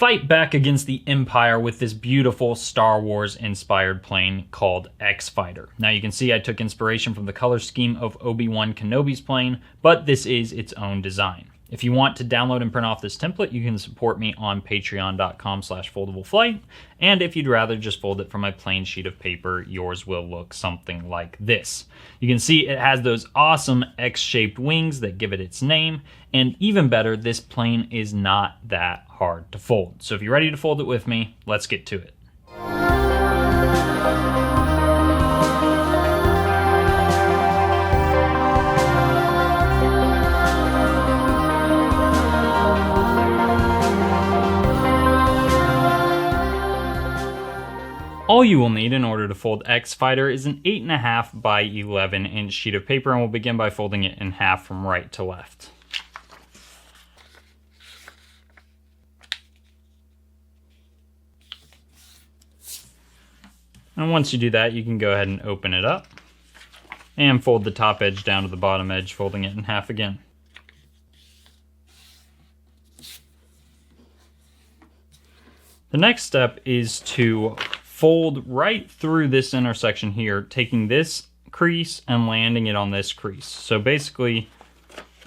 fight back against the Empire with this beautiful Star Wars inspired plane called X-Fighter. Now you can see I took inspiration from the color scheme of Obi-Wan Kenobi's plane, but this is its own design. If you want to download and print off this template, you can support me on patreon.com/foldableflight. And if you'd rather just fold it from my plain sheet of paper, yours will look something like this. You can see it has those awesome X-shaped wings that give it its name. And even better, this plane is not that hard to fold. So if you're ready to fold it with me, let's get to it. All you will need in order to fold X-Fighter is an 8.5 by 11 inch sheet of paper, and we'll begin by folding it in half from right to left. And once you do that, you can go ahead and open it up and fold the top edge down to the bottom edge, folding it in half again. The next step is to fold right through this intersection here, taking this crease and landing it on this crease. So basically,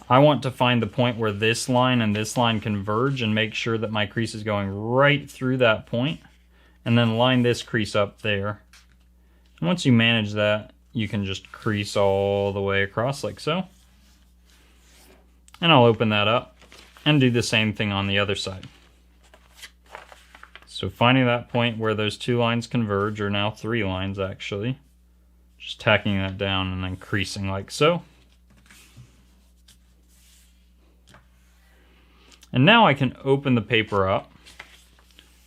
I want to find the point where this line and this line converge and make sure that my crease is going right through that point, and then line this crease up there. And once you manage that, you can just crease all the way across like so. And I'll open that up and do the same thing on the other side. So finding that point where those two lines converge, or now three lines actually, just tacking that down and then creasing like so. And now I can open the paper up,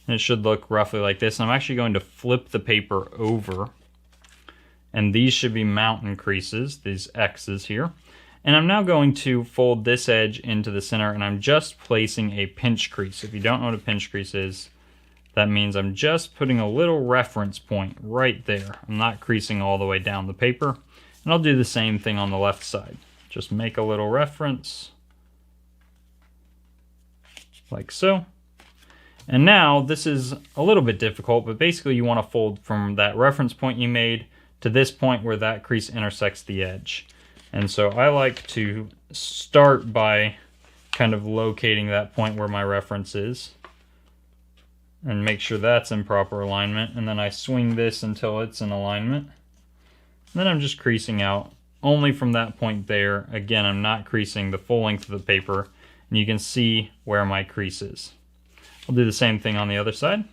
and it should look roughly like this. And I'm actually going to flip the paper over, and these should be mountain creases, these X's here. And I'm now going to fold this edge into the center, and I'm just placing a pinch crease. If you don't know what a pinch crease is, that means I'm just putting a little reference point right there. I'm not creasing all the way down the paper. And I'll do the same thing on the left side. Just make a little reference, like so. And now this is a little bit difficult, but basically you want to fold from that reference point you made to this point where that crease intersects the edge. And so I like to start by kind of locating that point where my reference is, and make sure that's in proper alignment, and then I swing this until it's in alignment. And then I'm just creasing out only from that point there. Again, I'm not creasing the full length of the paper, and you can see where my crease is. I'll do the same thing on the other side.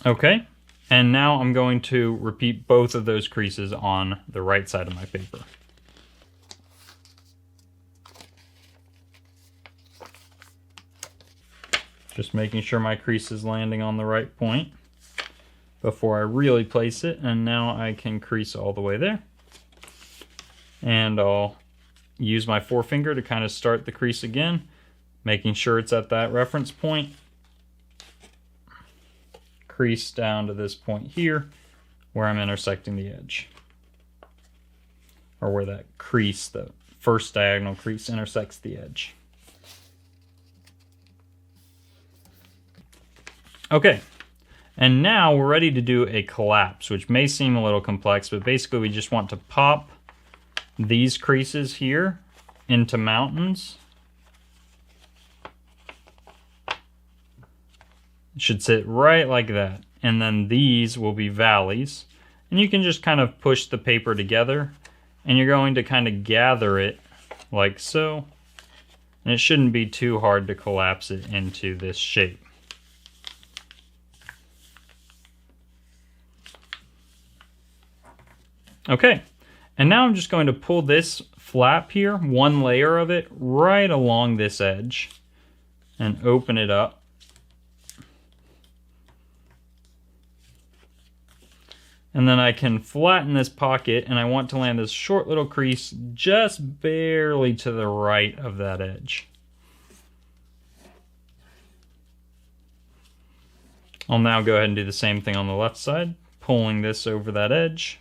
Okay, and now I'm going to repeat both of those creases on the right side of my paper. Just making sure my crease is landing on the right point before I really place it, and now I can crease all the way there. And I'll use my forefinger to kind of start the crease again, making sure it's at that reference point. Crease down to this point here where I'm intersecting the edge, or where that crease, the first diagonal crease, intersects the edge. Okay, and now we're ready to do a collapse, which may seem a little complex, but basically we just want to pop these creases here into mountains. It should sit right like that. And then these will be valleys. And you can just kind of push the paper together, and you're going to kind of gather it like so. And it shouldn't be too hard to collapse it into this shape. Okay, and now I'm just going to pull this flap here, one layer of it, right along this edge, and open it up. And then I can flatten this pocket, and I want to land this short little crease just barely to the right of that edge. I'll now go ahead and do the same thing on the left side, pulling this over that edge,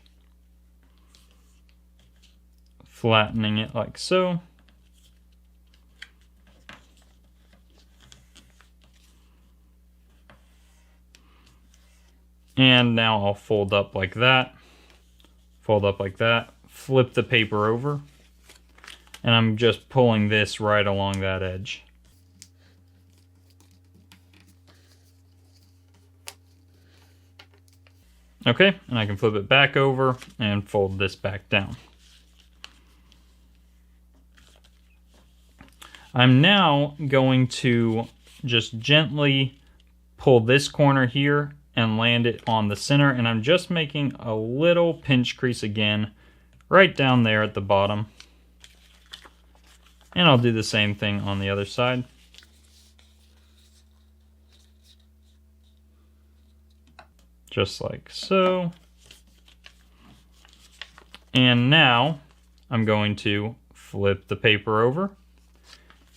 flattening it like so. And now I'll fold up like that, flip the paper over, and I'm just pulling this right along that edge. Okay, and I can flip it back over and fold this back down. I'm now going to just gently pull this corner here and land it on the center, and I'm just making a little pinch crease again right down there at the bottom. And I'll do the same thing on the other side. Just like so. And now I'm going to flip the paper over.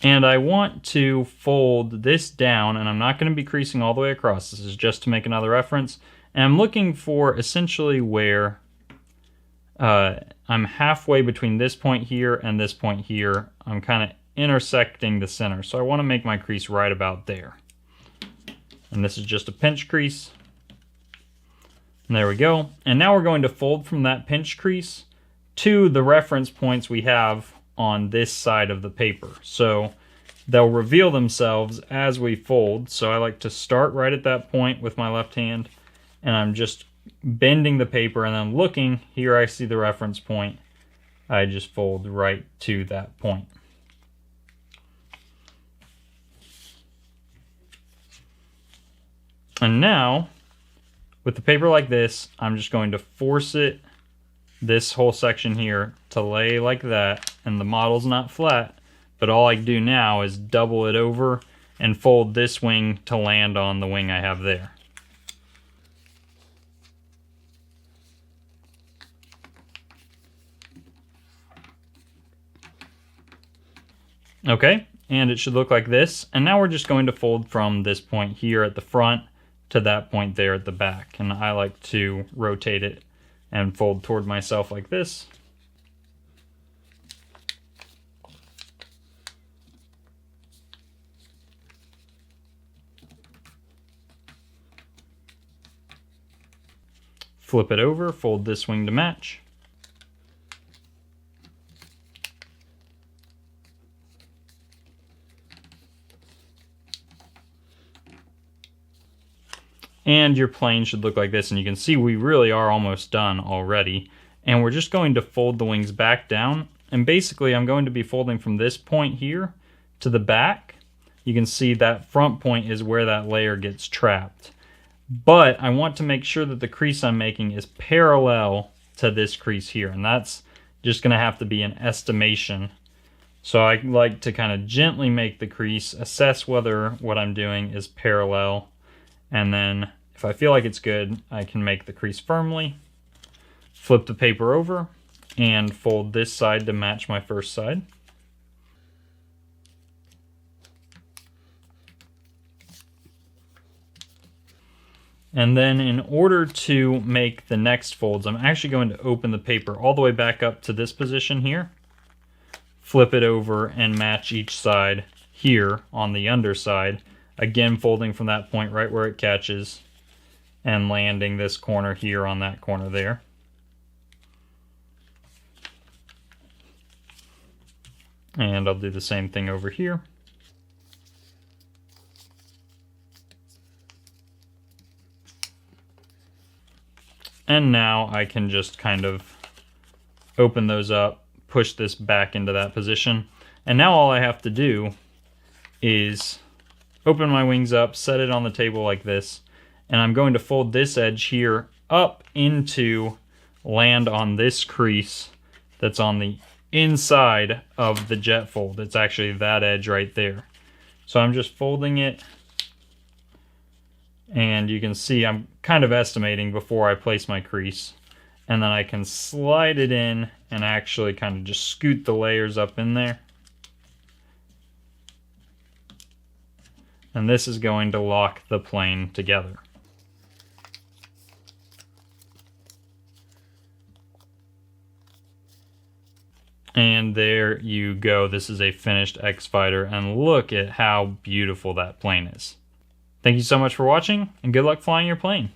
And I want to fold this down, and I'm not going to be creasing all the way across. This is just to make another reference. And I'm looking for essentially where I'm halfway between this point here and this point here. I'm kind of intersecting the center. So I want to make my crease right about there. And this is just a pinch crease. And there we go. And now we're going to fold from that pinch crease to the reference points we have on this side of the paper. So they'll reveal themselves as we fold. So I like to start right at that point with my left hand, and I'm just bending the paper, and then looking, here I see the reference point. I just fold right to that point. And now, with the paper like this, I'm just going to force it, this whole section here, to lay like that, and the model's not flat, but all I do now is double it over and fold this wing to land on the wing I have there. Okay, and it should look like this, and now we're just going to fold from this point here at the front to that point there at the back, and I like to rotate it and fold toward myself like this. Flip it over, fold this wing to match. And your plane should look like this, and you can see we really are almost done already. And we're just going to fold the wings back down, and basically I'm going to be folding from this point here to the back. You can see that front point is where that layer gets trapped. But I want to make sure that the crease I'm making is parallel to this crease here, and that's just going to have to be an estimation. So I like to kind of gently make the crease, assess whether what I'm doing is parallel, and then if I feel like it's good, I can make the crease firmly, flip the paper over, and fold this side to match my first side. And then in order to make the next folds, I'm actually going to open the paper all the way back up to this position here, flip it over, and match each side here on the underside. Again, folding from that point right where it catches and landing this corner here on that corner there. And I'll do the same thing over here. And now I can just kind of open those up, push this back into that position. And now all I have to do is open my wings up, set it on the table like this, and I'm going to fold this edge here up into land on this crease that's on the inside of the jet fold. It's actually that edge right there. So I'm just folding it, and you can see I'm kind of estimating before I place my crease, and then I can slide it in and actually kind of just scoot the layers up in there. And this is going to lock the plane together. And there you go. This is a finished X-Fighter, and look at how beautiful that plane is. Thank you so much for watching, and good luck flying your plane.